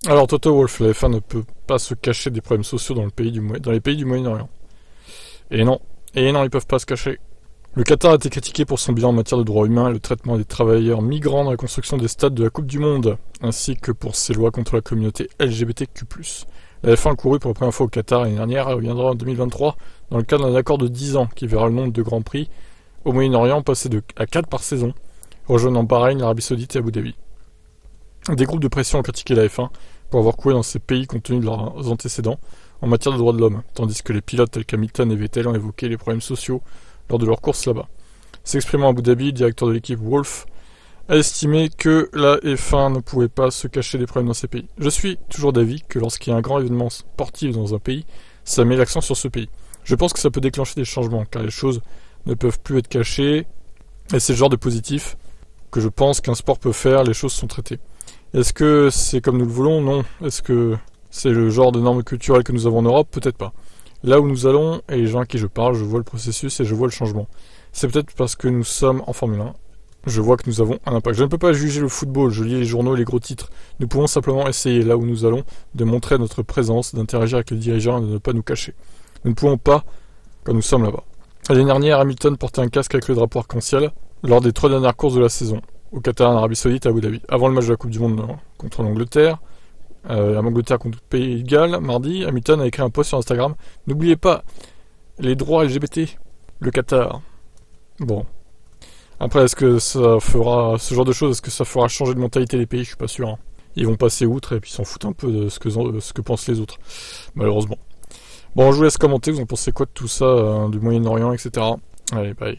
Alors Toto Wolff, la F1 ne peut pas se cacher des problèmes sociaux dans les pays du Moyen-Orient. Et non, ils peuvent pas se cacher. Le Qatar a été critiqué pour son bilan en matière de droits humains et le traitement des travailleurs migrants dans la construction des stades de la Coupe du Monde, ainsi que pour ses lois contre la communauté LGBTQ+. La F1 courue pour la première fois au Qatar l'année dernière et reviendra en 2023 dans le cadre d'un accord de 10 ans qui verra le nombre de grands prix au Moyen-Orient passer à 4 par saison, rejoignant Bahreïn, l'Arabie Saoudite et Abu Dhabi. Des groupes de pression ont critiqué la F1 pour avoir couru dans ces pays compte tenu de leurs antécédents en matière de droits de l'homme, tandis que les pilotes tels qu'Hamilton et Vettel ont évoqué les problèmes sociaux lors de leur course là-bas. S'exprimant à Abu Dhabi, le directeur de l'équipe Wolff a estimé que la F1 ne pouvait pas se cacher des problèmes dans ces pays. Je suis toujours d'avis que lorsqu'il y a un grand événement sportif dans un pays, ça met l'accent sur ce pays. Je pense que ça peut déclencher des changements, car les choses ne peuvent plus être cachées, et c'est le genre de positif que je pense qu'un sport peut faire, les choses sont traitées. Est-ce que c'est comme nous le voulons? Non. Est-ce que c'est le genre de normes culturelles que nous avons en Europe? Peut-être pas. Là où nous allons, et les gens à qui je parle, je vois le processus et je vois le changement. C'est peut-être parce que nous sommes en Formule 1. Je vois que nous avons un impact. Je ne peux pas juger le football, je lis les journaux et les gros titres. Nous pouvons simplement essayer, là où nous allons, de montrer notre présence, d'interagir avec les dirigeants et de ne pas nous cacher. Nous ne pouvons pas quand nous sommes là-bas. L'année dernière, Hamilton portait un casque avec le drapeau arc-en-ciel lors des 3 dernières courses de la saison, au Qatar, en Arabie Saoudite et à Abu Dhabi. Avant le match de la Coupe du Monde contre l'Angleterre, l'Angleterre contre tout pays égal, mardi, Hamilton a écrit un post sur Instagram. N'oubliez pas les droits LGBT, le Qatar. Bon. Après, est-ce que ça fera ce genre de choses, est-ce que ça fera changer de mentalité les pays? Je suis pas sûr. Hein. Ils vont passer outre et puis s'en foutent un peu de ce que pensent les autres, malheureusement. Bon, je vous laisse commenter, vous en pensez quoi de tout ça, du Moyen-Orient, etc. Allez, bye.